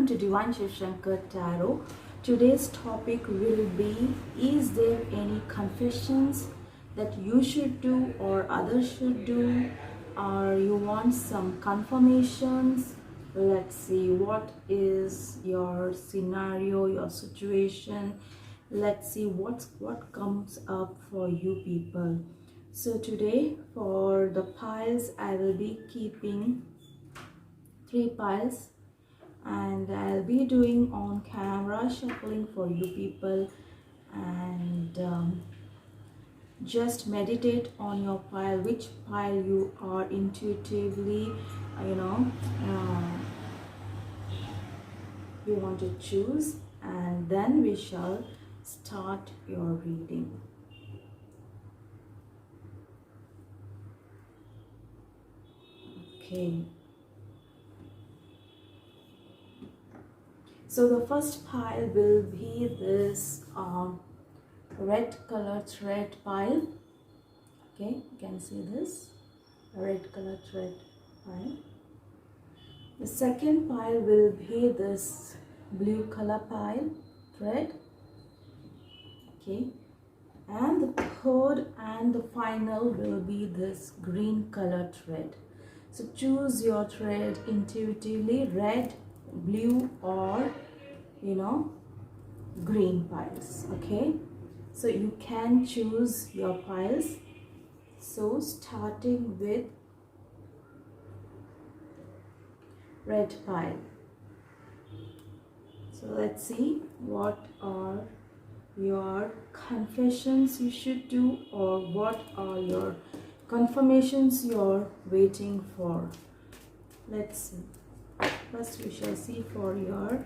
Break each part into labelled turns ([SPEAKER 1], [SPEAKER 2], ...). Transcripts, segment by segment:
[SPEAKER 1] to Divine Shiv Shankar Tarot. Today's topic will be: is there any confessions that you should do or others should do, or you want some confirmations? Let's see what is your scenario, your situation. Let's see what comes up for you people. So today for the piles, I will be keeping 3 piles, and I'll be doing on camera shuffling for you people. And just meditate on your pile, which pile you are intuitively uh, you want to choose, and then we shall start your reading. Okay, so the first pile will be this red color thread pile. Okay, you can see this red color thread pile. The second pile will be this blue color pile thread. Okay, and the third and the final will be this green color thread. So choose your thread intuitively, red, blue, or green piles. Okay, so you can choose your piles. So starting with red pile. So let's see what are your confessions you should do, or what are your confirmations you're waiting for. Let's see. First we shall see for your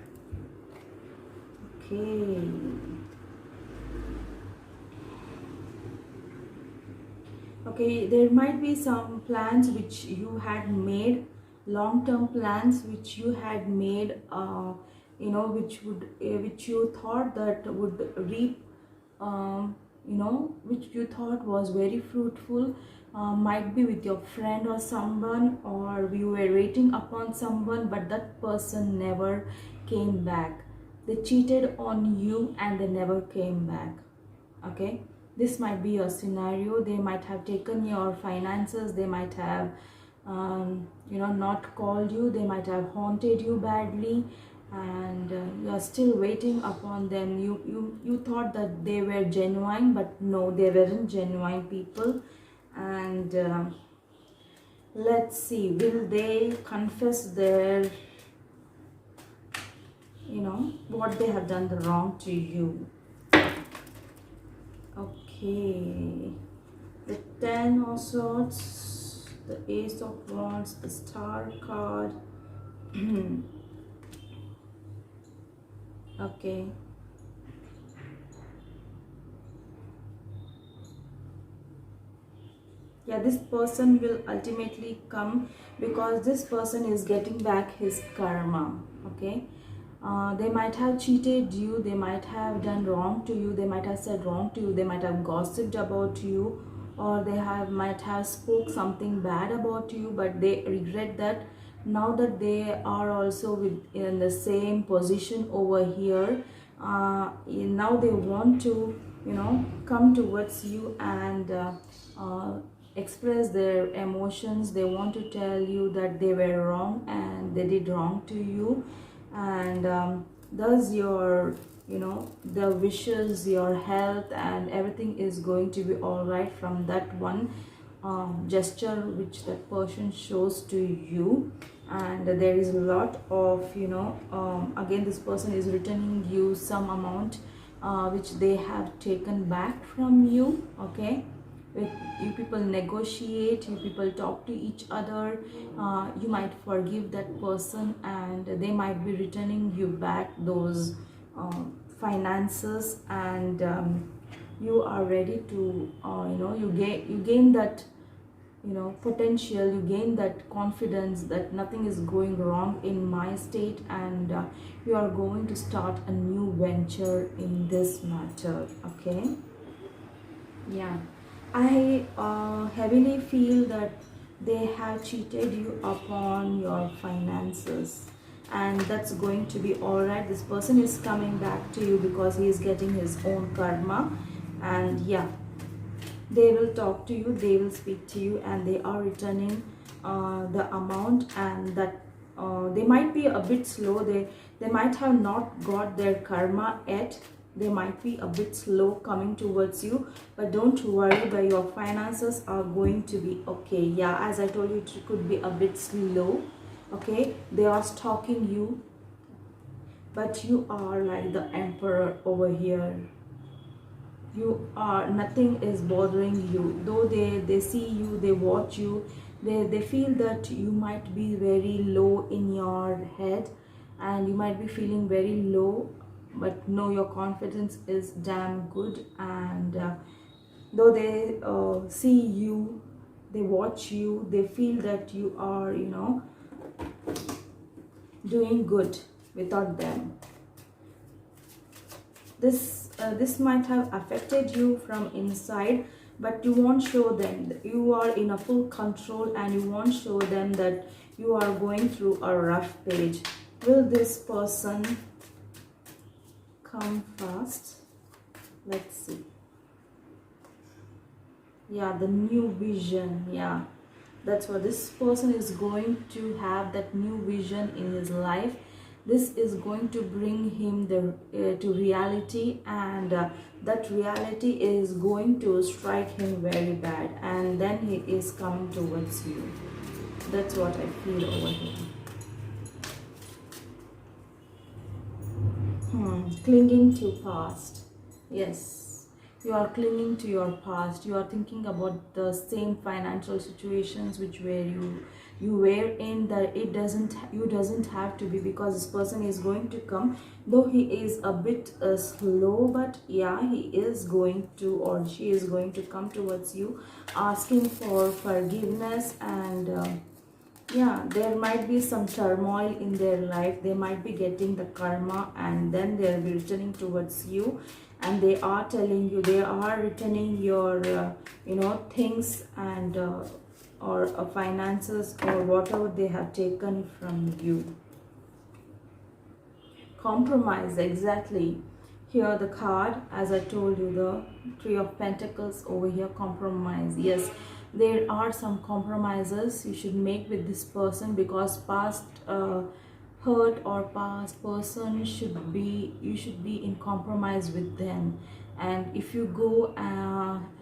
[SPEAKER 1] okay, there might be some plans which you had made, long-term plans which you had made, which you thought that would reap, which you thought was very fruitful. Might be with your friend or someone, or you were waiting upon someone, but that person never came back. They cheated on you and they never came back. Okay, this might be your scenario. They might have taken your finances, they might have not called you, they might have haunted you badly, and you are still waiting upon them. You thought that they were genuine, but no, they weren't genuine people. And let's see, will they confess their what they have done the wrong to you? Okay, the 10 of swords, the ace of wands, the star card. Okay, yeah, this person will ultimately come, because this person is getting back his karma. Okay, they might have cheated you, they might have done wrong to you, they might have said wrong to you, they might have gossiped about you, or they might have spoke something bad about you, but they regret that. Now that they are also in the same position over here, now they want to come towards you and express their emotions. They want to tell you that they were wrong and they did wrong to you, and thus your the wishes, your health and everything is going to be all right from that one gesture which that person shows to you. And there is a lot of again, this person is returning you some amount which they have taken back from you. Okay, you people negotiate, you people talk to each other, you might forgive that person, and they might be returning you back those finances, and you are ready to you gain that potential, you gain that confidence that nothing is going wrong in my state, and you are going to start a new venture in this matter. Okay, yeah, I heavily feel that they have cheated you upon your finances, and that's going to be all right. This person is coming back to you because he is getting his own karma. And yeah, they will talk to you, they will speak to you, and they are returning the amount. And that they might be a bit slow, they might have not got their karma yet, they might be a bit slow coming towards you, but don't worry, but your finances are going to be okay. Yeah, as I told you, it could be a bit slow. Okay, they are stalking you, but you are like the emperor over here. You are, nothing is bothering you, though they see you, they watch you, they feel that you might be very low in your head, and you might be feeling very low, but no, your confidence is damn good. And though they see you, they watch you, they feel that you are, you know, doing good without them. This might have affected you from inside, but you won't show them that you are in a full control, and you won't show them that you are going through a rough page. Will this person come fast? Let's see. Yeah, the new vision. Yeah, that's what this person is going to have, that new vision in his life. This is going to bring him to reality, and that reality is going to strike him very bad, and then he is coming towards you. That's what I feel over here. Clinging to past. Yes, you are clinging to your past. You are thinking about the same financial situations which were you were in, that it doesn't, you doesn't have to be, because this person is going to come, though he is a bit slow, but yeah, he is going to, or she is going to come towards you asking for forgiveness. And yeah, there might be some turmoil in their life, they might be getting the karma, and then they'll be returning towards you, and they are telling you, they are returning your you know, things, and or finances, or whatever they have taken from you. Compromise, exactly. Here the card, as I told you, the Three of Pentacles over here, compromise. Yes, there are some compromises you should make with this person, because past hurt or past person should be, you should be in compromise with them. And if you go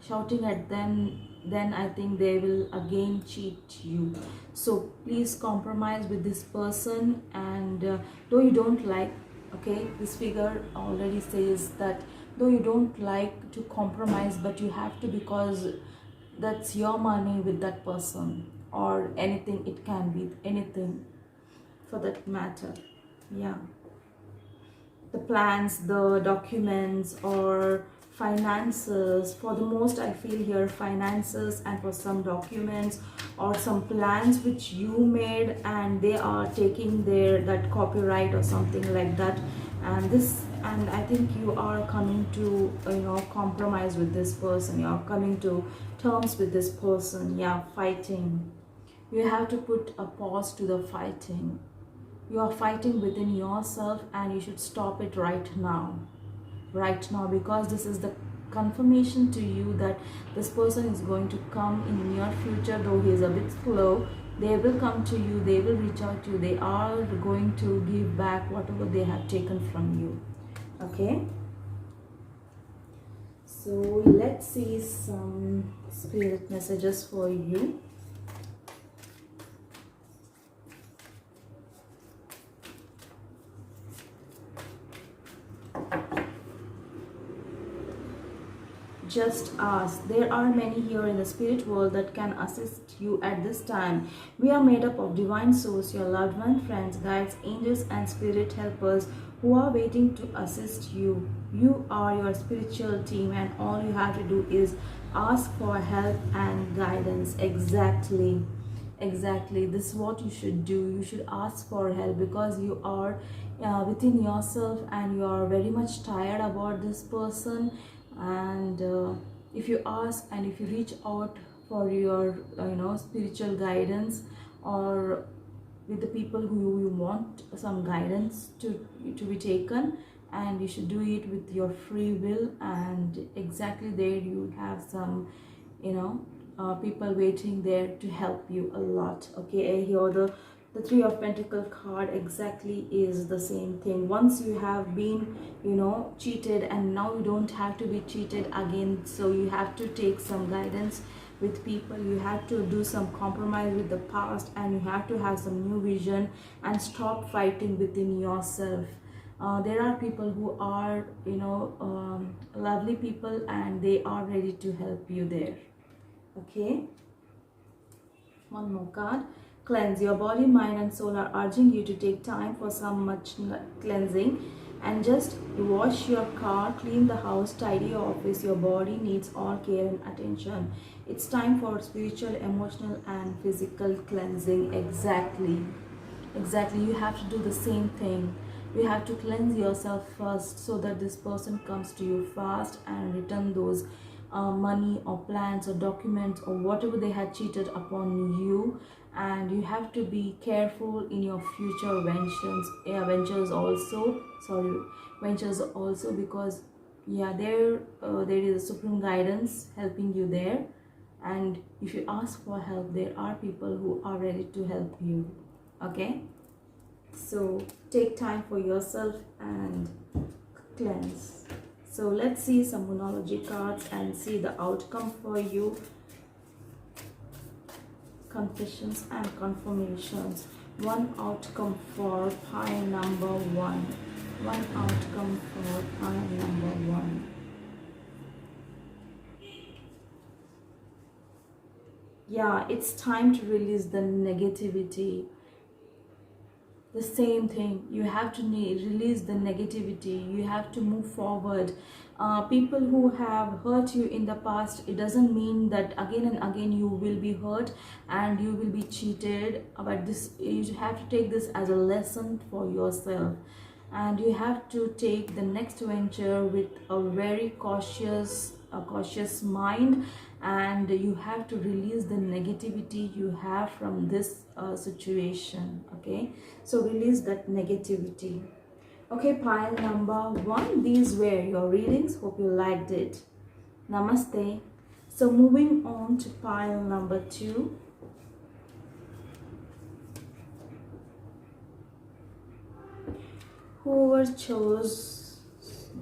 [SPEAKER 1] shouting at them, then I think they will again cheat you. So please compromise with this person. And though you don't like, okay, this figure already says that though you don't like to compromise, but you have to, because that's your money with that person, or anything, it can be anything for that matter. Yeah, the plans, the documents, or finances. For the most, I feel here finances, and for some documents or some plans which you made, and they are taking their that copyright or something like that. And this, and I think you are coming to, you know, compromise with this person, you are coming to terms with this person. Yeah, fighting. You have to put a pause to the fighting. You are fighting within yourself, and you should stop it right now, because this is the confirmation to you that this person is going to come in the near future. Though he is a bit slow, they will come to you, they will reach out to you, they are going to give back whatever they have taken from you. Okay, so let's see some spirit messages for you. Just ask. There are many here in the spirit world that can assist you at this time. We are made up of divine source, your loved ones, friends, guides, angels, and spirit helpers who are waiting to assist you. You are your spiritual team, and all you have to do is ask for help and guidance. Exactly. Exactly, this is what you should do. You should ask for help, because you are within yourself, and you are very much tired about this person. And if you ask, and if you reach out for your you know, spiritual guidance, or with the people who you want some guidance to be taken, and you should do it with your free will. And exactly there you have some, you know, people waiting there to help you a lot. Okay, here the Three of Pentacle card exactly is the same thing. Once you have been, you know, cheated, and now you don't have to be cheated again, so you have to take some guidance with people, you have to do some compromise with the past, and you have to have some new vision and stop fighting within yourself. There are people who are, you know, lovely people, and they are ready to help you there. Okay, one more card. Cleanse. Your body, mind and soul are urging you to take time for some much cleansing, and just wash your car, clean the house, tidy your office. Your body needs all care and attention. It's time for spiritual, emotional and physical cleansing. Exactly, you have to do the same thing. You have to cleanse yourself first, so that this person comes to you fast and return those money or plans or documents or whatever they had cheated upon you. And you have to be careful in your future ventures also, because yeah, there is a supreme guidance helping you there. And if you ask for help, there are people who are ready to help you. Okay, so take time for yourself and cleanse. So let's see some Moonology cards and see the outcome for you. Confessions and confirmations. One outcome for pile number one. One outcome for pile number one. Yeah, it's time to release the negativity. The same thing, you have to release the negativity. You have to move forward. People who have hurt you in the past, it doesn't mean that again and again you will be hurt and you will be cheated, but this, you have to take this as a lesson for yourself, and you have to take the next venture with a very cautious mind, and you have to release the negativity you have from this situation. Okay, so release that negativity. Okay, pile number one, these were your readings. Hope you liked it. Namaste. So moving on to pile number two. Whoever chose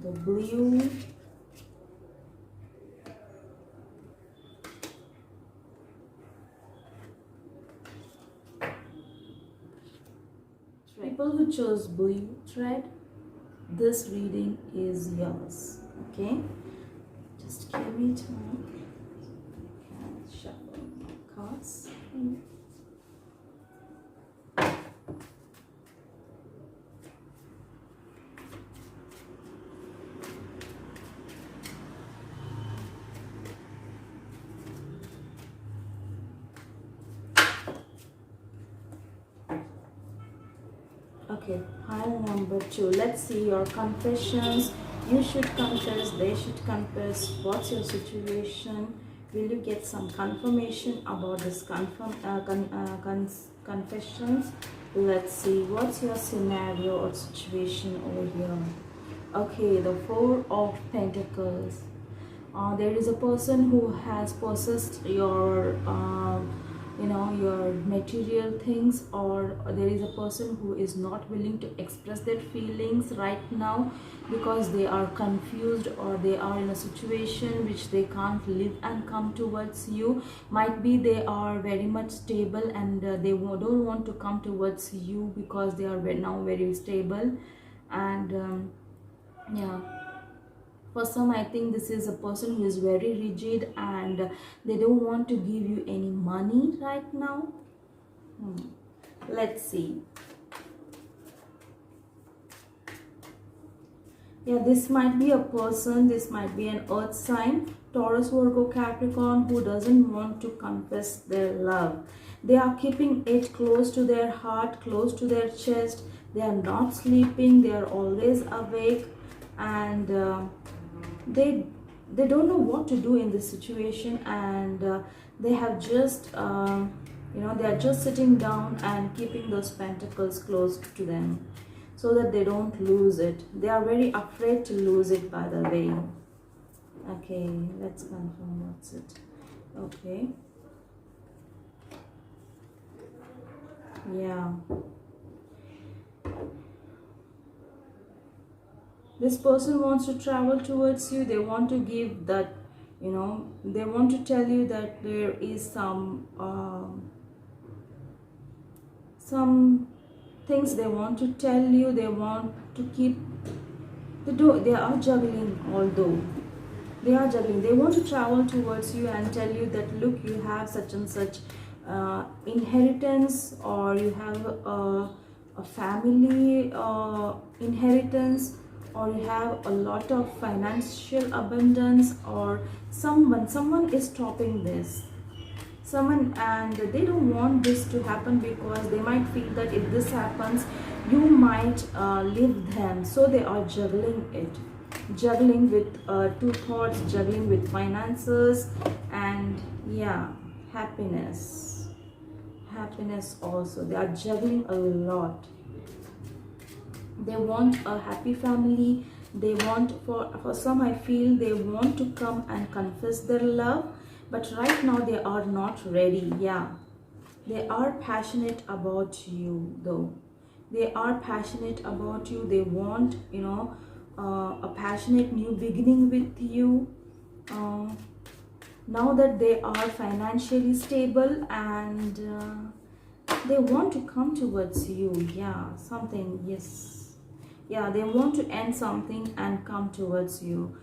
[SPEAKER 1] the blue, people who chose blue thread, this reading is yours. Okay, just give me time and shuffle my cards. Okay, pile number two. Let's see your confessions. You should confess, they should confess. What's your situation? Will you get some confirmation about this confessions? Let's see, what's your scenario or situation over here? Okay, the Four of Pentacles. There is a person who has possessed your your material things, or there is a person who is not willing to express their feelings right now because they are confused, or they are in a situation which they can't live and come towards you. Might be they are very much stable, and they don't want to come towards you because they are now very stable. And yeah, for some, I think this is a person who is very rigid, and they don't want to give you any money right now. Let's see. Yeah, this might be a person, this might be an earth sign, Taurus, Virgo, Capricorn, who doesn't want to confess their love. They are keeping it close to their heart, close to their chest. They are not sleeping, they are always awake, and they don't know what to do in this situation, and they have just You know, they are just sitting down and keeping those pentacles close to them so that they don't lose it. They are very afraid to lose it, by the way. Okay, let's confirm what's it. Okay. Yeah. This person wants to travel towards you. They want to give that, you know, they want to tell you that there is some things they want to tell you. They want to keep they are juggling, although they are juggling. They want to travel towards you and tell you that, look, you have such and such inheritance, or you have a family inheritance, or you have a lot of financial abundance, or someone is stopping this, someone, and they don't want this to happen because they might feel that if this happens you might leave them. So they are juggling it, juggling with two thoughts, juggling with finances, and yeah, happiness also. They are juggling a lot. They want a happy family. They want, for some I feel, they want to come and confess their love, but right now they are not ready. Yeah, they are passionate about you though. They are passionate about you. They want, you know, a passionate new beginning with you. Now that they are financially stable, and they want to come towards you. Yeah, something, yes. Yeah, they want to end something and come towards you.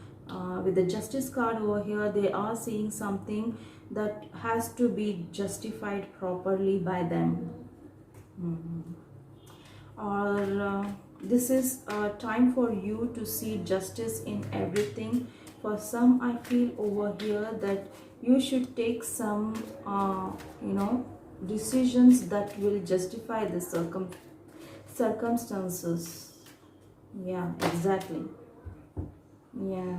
[SPEAKER 1] With the Justice card over here, they are seeing something that has to be justified properly by them. Or this is a time for you to see justice in everything. For some I feel over here that you should take some you know, decisions that will justify the circumstances. Yeah, exactly. Yeah,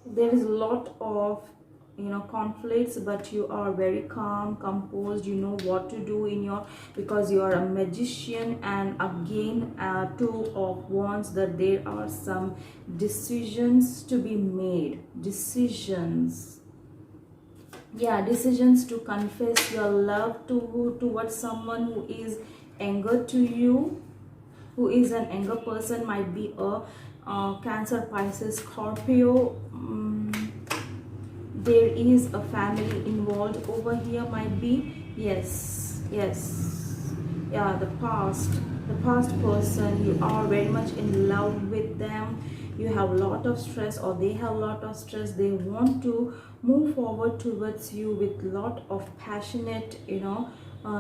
[SPEAKER 1] there is a lot of, you know, conflicts, but you are very calm, composed. You know what to do in your, because you are a magician. And again, two of wands, that there are some decisions to be made. Decisions, yeah, decisions to confess your love towards someone who is angered to you, who is an anger person. Might be a Cancer, Pisces, Scorpio. There is a family involved over here, might be. Yes, yes. Yeah, the past person, you are very much in love with them. You have a lot of stress, or they have a lot of stress. They want to move forward towards you with lot of passionate, you know,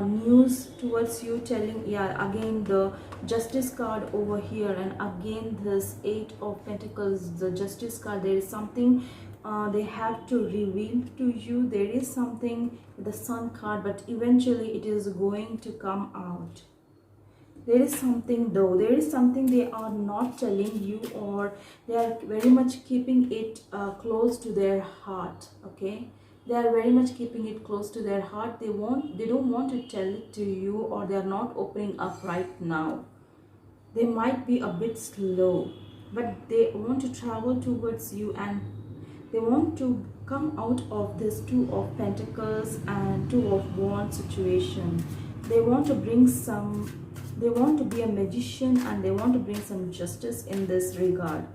[SPEAKER 1] news towards you, telling, yeah, again the Justice card over here, and again this Eight of Pentacles, the Justice card. There is something they have to reveal to you. There is something, the Sun card, but eventually it is going to come out. There is something though, there is something they are not telling you, or they are very much keeping it close to their heart. Okay, they are very much keeping it close to their heart. They don't want to tell it to you, or they are not opening up right now. They might be a bit slow, but they want to travel towards you, and they want to come out of this Two of Pentacles and Two of Wands situation. They want to bring some, they want to be a magician, and they want to bring some justice in this regard.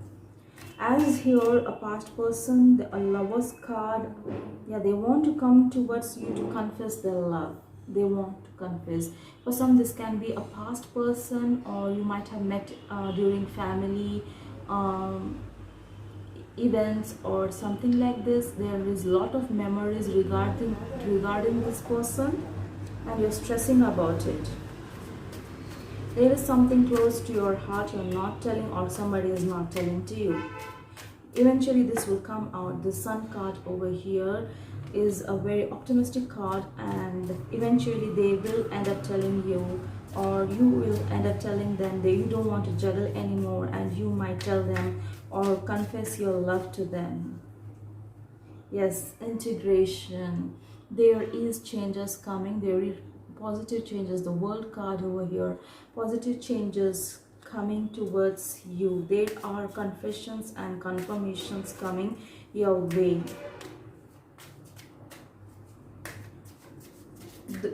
[SPEAKER 1] As here, a past person, a Lover's card. Yeah, they want to come towards you to confess their love. They want to confess. For some, this can be a past person, or you might have met during family events or something like this. There is a lot of memories regarding this person, and you're stressing about it. There is something close to your heart you're not telling, or somebody is not telling to you. Eventually this will come out. The Sun card over here is a very optimistic card, and eventually they will end up telling you, or you will end up telling them that you don't want to juggle anymore, and you might tell them or confess your love to them. Yes, integration. There is changes coming. There is positive changes. The World card over here, positive changes coming towards you. There are confessions and confirmations coming your way.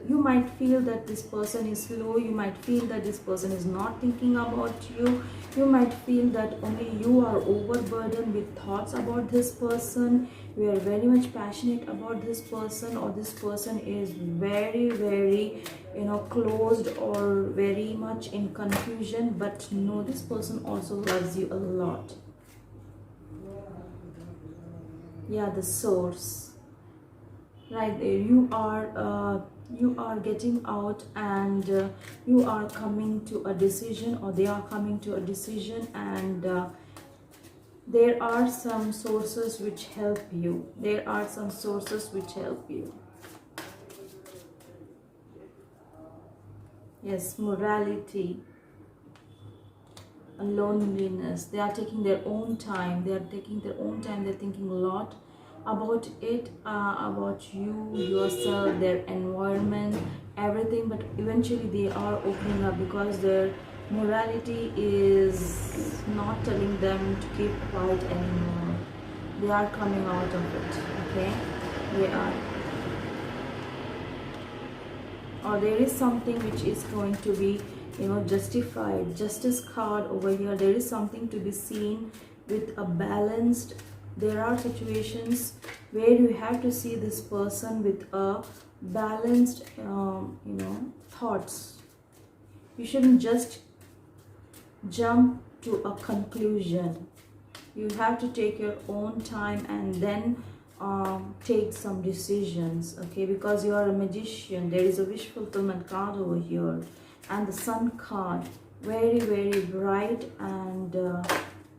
[SPEAKER 1] You might feel that this person is slow. You might feel that this person is not thinking about you. You might feel that only you are overburdened with thoughts about this person. You are very much passionate about this person, or this person is very closed or very much in confusion. But no, this person also loves you a lot. Yeah, the source right there. You are getting out, and you are coming to a decision, or they are coming to a decision, and there are some sources which help you. There are some sources which help you. Yes, morality, loneliness. They are taking their own time. They are taking their own time. They're thinking a lot about it, about you, yourself, their environment, everything. But eventually they are opening up, because their morality is not telling them to keep quiet anymore. They are coming out of it. Okay, they are. Or there is something which is going to be justified. Justice card over here. There is something to be seen with a balanced. There are situations where you have to see this person with a balanced thoughts. You shouldn't just jump to a conclusion. You have to take your own time and then take some decisions, okay? Because you are a magician. There is a wish fulfillment card over here, and the sun card, very bright, and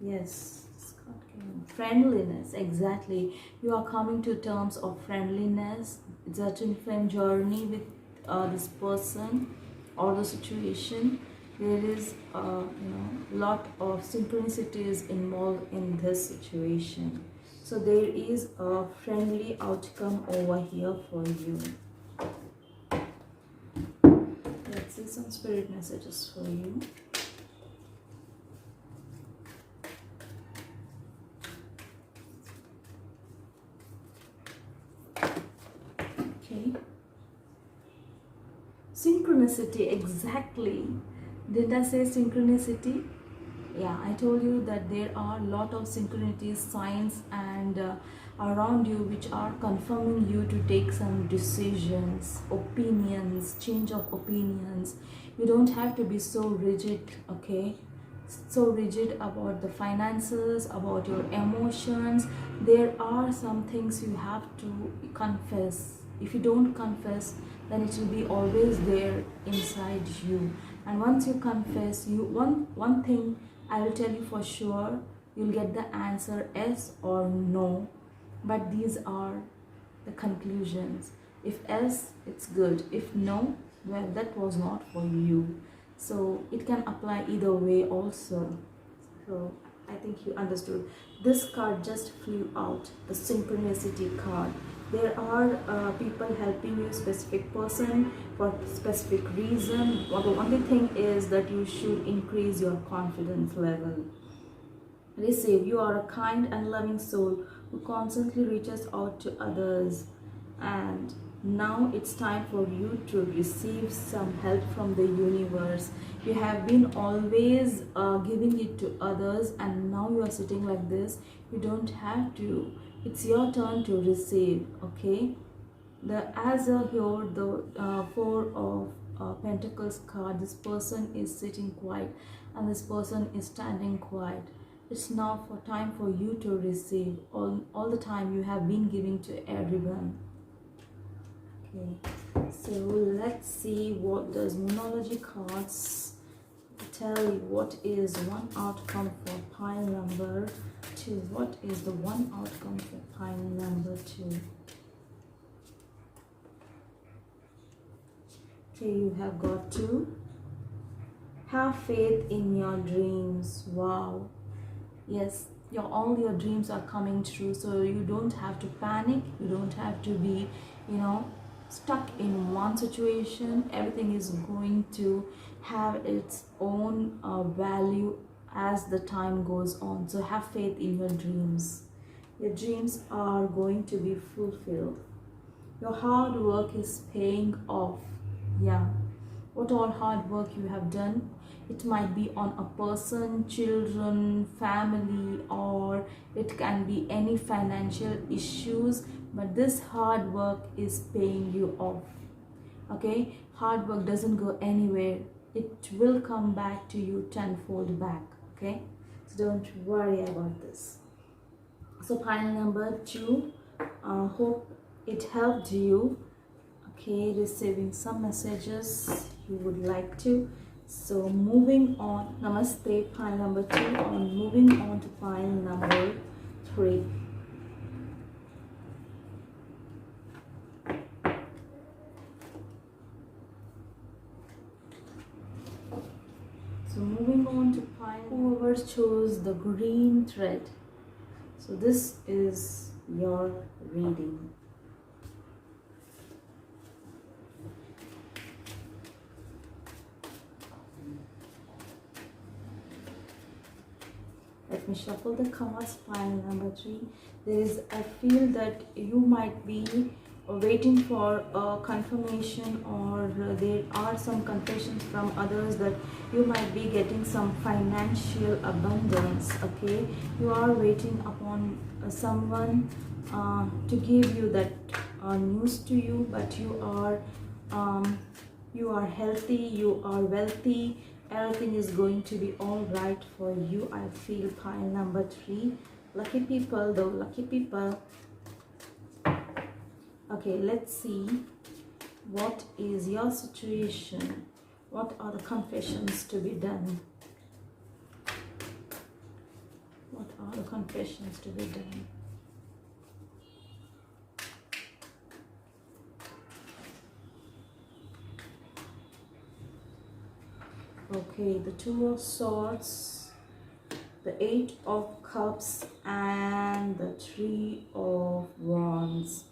[SPEAKER 1] yes, this card came. Friendliness, exactly. You are coming to terms of friendliness. It's a twin flame journey with this person or the situation. There is lot of synchronicities involved in this situation. So there is a friendly outcome over here for you. Let's see some spirit messages for you. Okay. Synchronicity, exactly. Did I say synchronicity? Yeah, I told you that there are a lot of synchronicities, signs, and around you, which are confirming you to take some decisions, opinions, change of opinions. You don't have to be so rigid, okay? So rigid about the finances, about your emotions. There are some things you have to confess. If you don't confess, then it will be always there inside you. And once you confess, one thing I will tell you for sure, you'll get the answer yes or no. But these are the conclusions. If yes, it's good. If no, well, that was not for you. So it can apply either way also. So I think you understood. This card just flew out, the synchronicity card. There are people helping you, specific person for specific reason. Well, the only thing is that you should increase your confidence level. Receive. You are a kind and loving soul who constantly reaches out to others, and now it's time for you to receive some help from the universe. You have been always giving it to others, and now you are sitting like this. You don't have to. It's your turn to receive, okay? As a here, the Four of Pentacles card, this person is sitting quiet and this person is standing quiet. It's now for time for you to receive all the time you have been giving to everyone. Okay, so let's see what does Moonology cards tell you. What is one outcome for pile number 2? What is the one outcome for pile number 2? Okay, you have got to have faith in your dreams. Wow. Yes, all your dreams are coming true, so you don't have to panic. You don't have to be you know, stuck in one situation. Everything is going to have its own value as the time goes on. So have faith in your dreams. Your dreams are going to be fulfilled. Your hard work is paying off. Yeah, what all hard work you have done, it might be on a person, children, family, or it can be any financial issues, but this hard work is paying you off. Okay, hard work doesn't go anywhere, it will come back to you tenfold back. Okay, so don't worry about this. So pile number 2, hope it helped you. Okay, receiving some messages you would like to. So moving on, namaste, pile number 2, on moving on to pile number 3. So moving on to pile, whoever chose the green thread, so this is your reading. Let me shuffle the cards. Pile number 3. I feel that you might be waiting for a confirmation, or there are some confessions from others that you might be getting some financial abundance. Okay, you are waiting upon someone to give you that news to you, but you are healthy, you are wealthy, everything is going to be all right for you. I feel pile number 3. Lucky people though, lucky people. Okay, let's see what is your situation. What are the confessions to be done? What are the confessions to be done? Okay, the 2 of Swords, the 8 of Cups, and the 3 of Wands.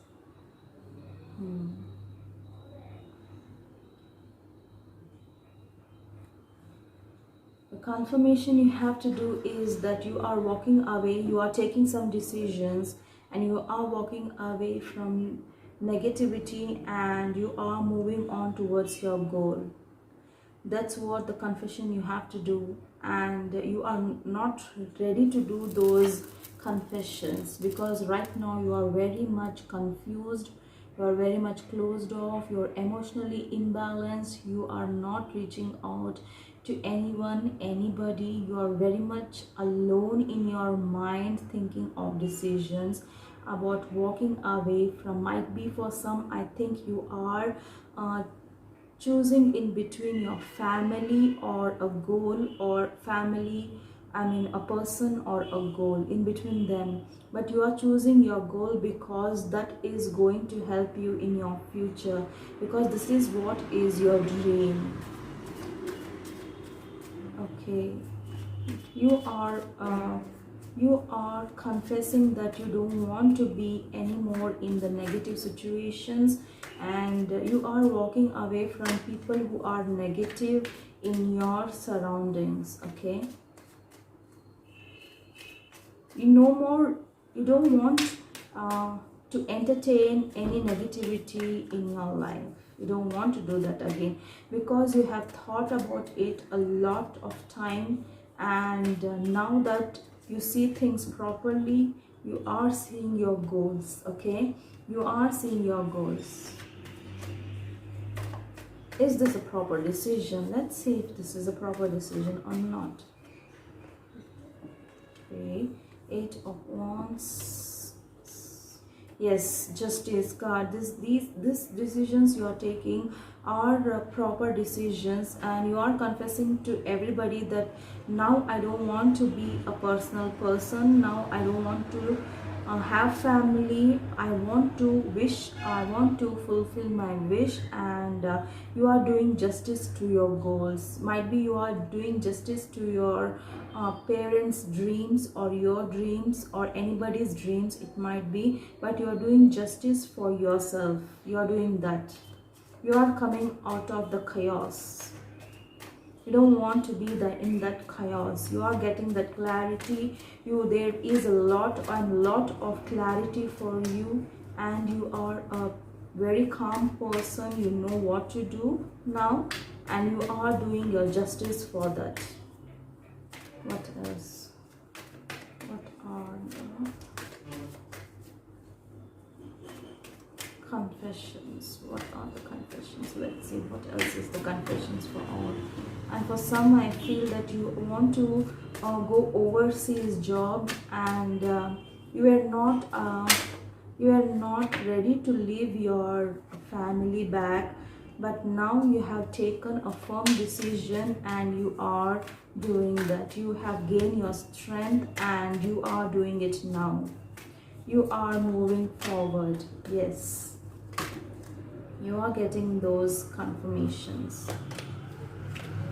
[SPEAKER 1] The confirmation you have to do is that you are walking away, you are taking some decisions, and you are walking away from negativity, and you are moving on towards your goal. That's what the confession you have to do, and you are not ready to do those confessions because right now you are very much confused, you are very much closed off, you are emotionally imbalanced, you are not reaching out to anyone, anybody, you are very much alone in your mind thinking of decisions about walking away from. Might be for some, I think you are choosing in between your family or a goal, or family, I mean a person or a goal, in between them, but you are choosing your goal because that is going to help you in your future, because this is what is your dream. Okay, you are confessing that you don't want to be anymore in the negative situations, and you are walking away from people who are negative in your surroundings. Okay, you don't want to entertain any negativity in your life. You don't want to do that again because you have thought about it a lot of time, and now that you see things properly, you are seeing your goals. Okay, you are seeing your goals. Is this a proper decision? Let's see if this is a proper decision or not. Okay, 8 of Wands. Yes, Justice card. These decisions you are taking are proper decisions, and you are confessing to everybody that now I don't want to be a personal person. Now I don't want to have family. I want to fulfill my wish, and you are doing justice to your goals. Might be you are doing justice to your parents dreams, or your dreams, or anybody's dreams it might be, but you are doing justice for yourself. You are doing that. You are coming out of the chaos. You don't want to be in that chaos. You are getting that clarity. There is a lot of clarity for you, and you are a very calm person. You know what to do now, and you are doing your justice for that. What else? What are the confessions? What are the confessions? Let's see what else is the confessions for all. And for some, I feel that you want to go overseas job, and you are not ready to leave your family back, but now you have taken a firm decision and you are doing that. You have gained your strength and you are doing it now. You are moving forward. Yes, you are getting those confirmations.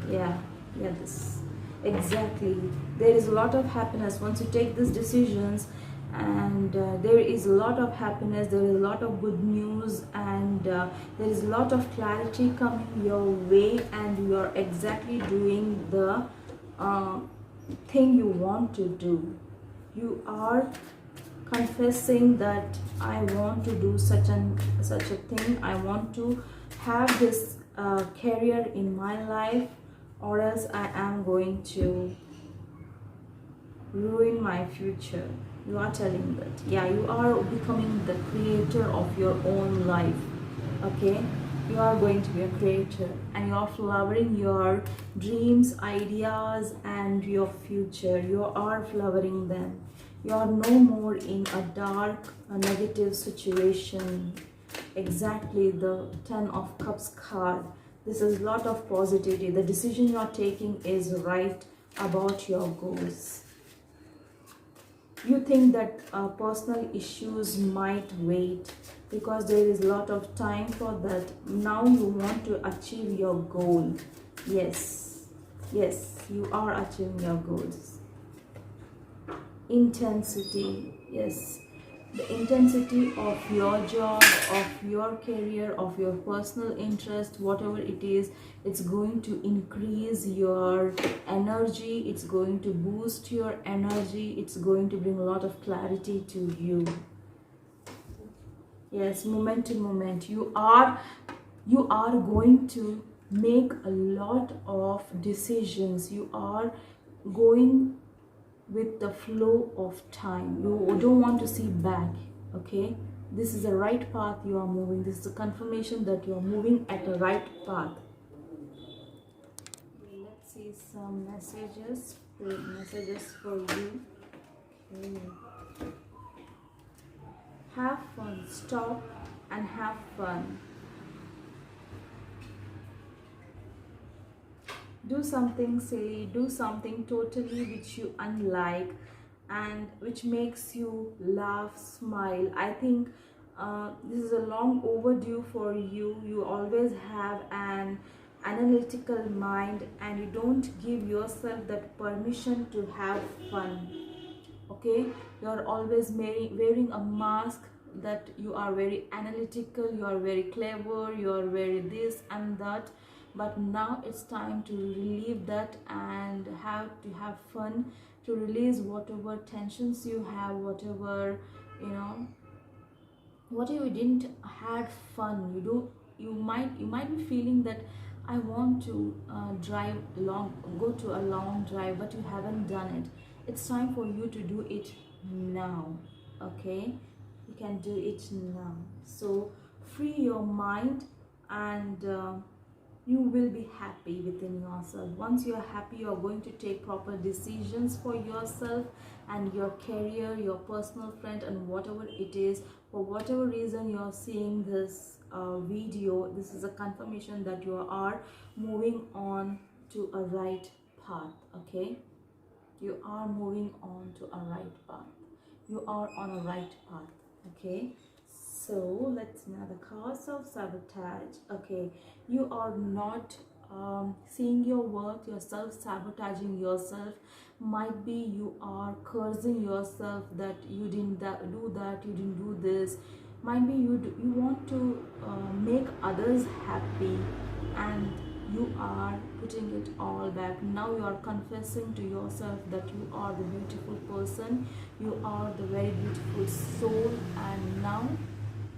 [SPEAKER 1] Yeah, this exactly. There is a lot of happiness once you take these decisions, and there is a lot of happiness, there is a lot of good news, and there is a lot of clarity coming your way, and you are exactly doing the thing you want to do. You are confessing that I want to do such a thing. I want to have this career in my life, or else I am going to ruin my future. You are telling that. Yeah, you are becoming the creator of your own life. Okay, you are going to be a creator, and you are flowering your dreams, ideas, and your future. You are flowering them. You are no more in a dark, a negative situation. Exactly, the 10 of Cups card. This is a lot of positivity. The decision you are taking is right about your goals. You think that personal issues might wait, because there is a lot of time for that. Now you want to achieve your goal. Yes, you are achieving your goals. Intensity. Yes, the intensity of your job, of your career, of your personal interest, whatever it is, it's going to increase your energy, it's going to boost your energy, it's going to bring a lot of clarity to you. Yes, moment to moment, you are going to make a lot of decisions. You are going with the flow of time. You don't want to see back. Okay, this is the right path you are moving. This is a confirmation that you are moving at the right path. Let's see some messages for you. Okay. Have fun. Stop and have fun. Do something silly, do something totally which you unlike, and which makes you laugh, smile. I think this is a long overdue for you. You always have an analytical mind, and you don't give yourself that permission to have fun. Okay, you are always wearing a mask that you are very analytical, you are very clever, you are very this and that, but now it's time to relieve that and have fun, to release whatever tensions you have, whatever whatever you didn't had fun. You might be feeling that I want to go to a long drive, but you haven't done it. It's time for you to do it now. Okay, you can do it now. So free your mind, and you will be happy within yourself. Once you are happy, you are going to take proper decisions for yourself and your career, your personal friend, and whatever it is. For whatever reason you are seeing this video, this is a confirmation that you are moving on to a right path. Okay, you are moving on to a right path. you are on a right path. Okay, so let's know the cause of sabotage. Okay, you are not seeing your worth, you're self-sabotaging yourself. Might be you are cursing yourself that you didn't do that, you didn't do this. Might be you want to make others happy, and you are putting it all back. Now you are confessing to yourself that you are the beautiful person, you are the very beautiful soul, and now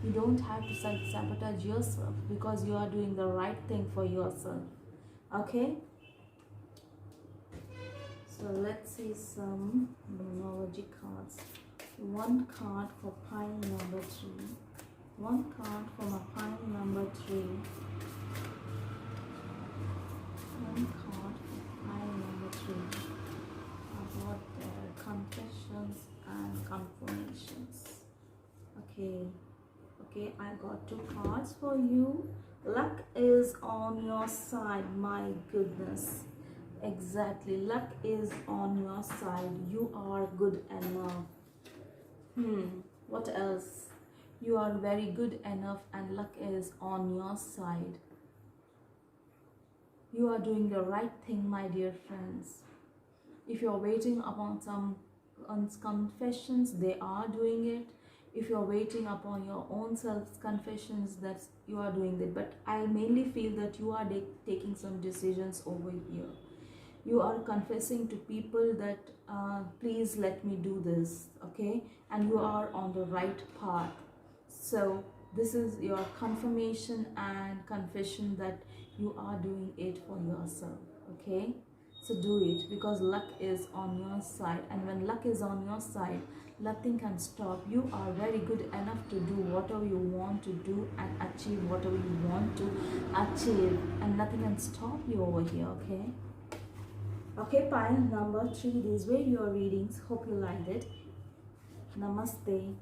[SPEAKER 1] you don't have to self-sabotage yourself because you are doing the right thing for yourself. Okay, so let's see some numerology cards. One card for pile number 3, one card for my pile number 3, one card for pile number 3 about their confessions and confirmations. Okay, I got 2 cards for you. Luck is on your side. My goodness, exactly, luck is on your side. You are good enough. What else? You are very good enough and luck is on your side. You are doing the right thing, my dear friends. If you are waiting upon some confessions, they are doing it. If you are waiting upon your own self confessions, that you are doing it. But I mainly feel that you are taking some decisions over here. You are confessing to people that please let me do this, okay, and you are on the right path. So this is your confirmation and confession that you are doing it for yourself. Okay, so do it because luck is on your side, and when luck is on your side, nothing can stop. You are very good enough to do whatever you want to do and achieve whatever you want to achieve, and nothing can stop you over here. Okay, pile number 3, these were your readings. Hope you liked it. Namaste.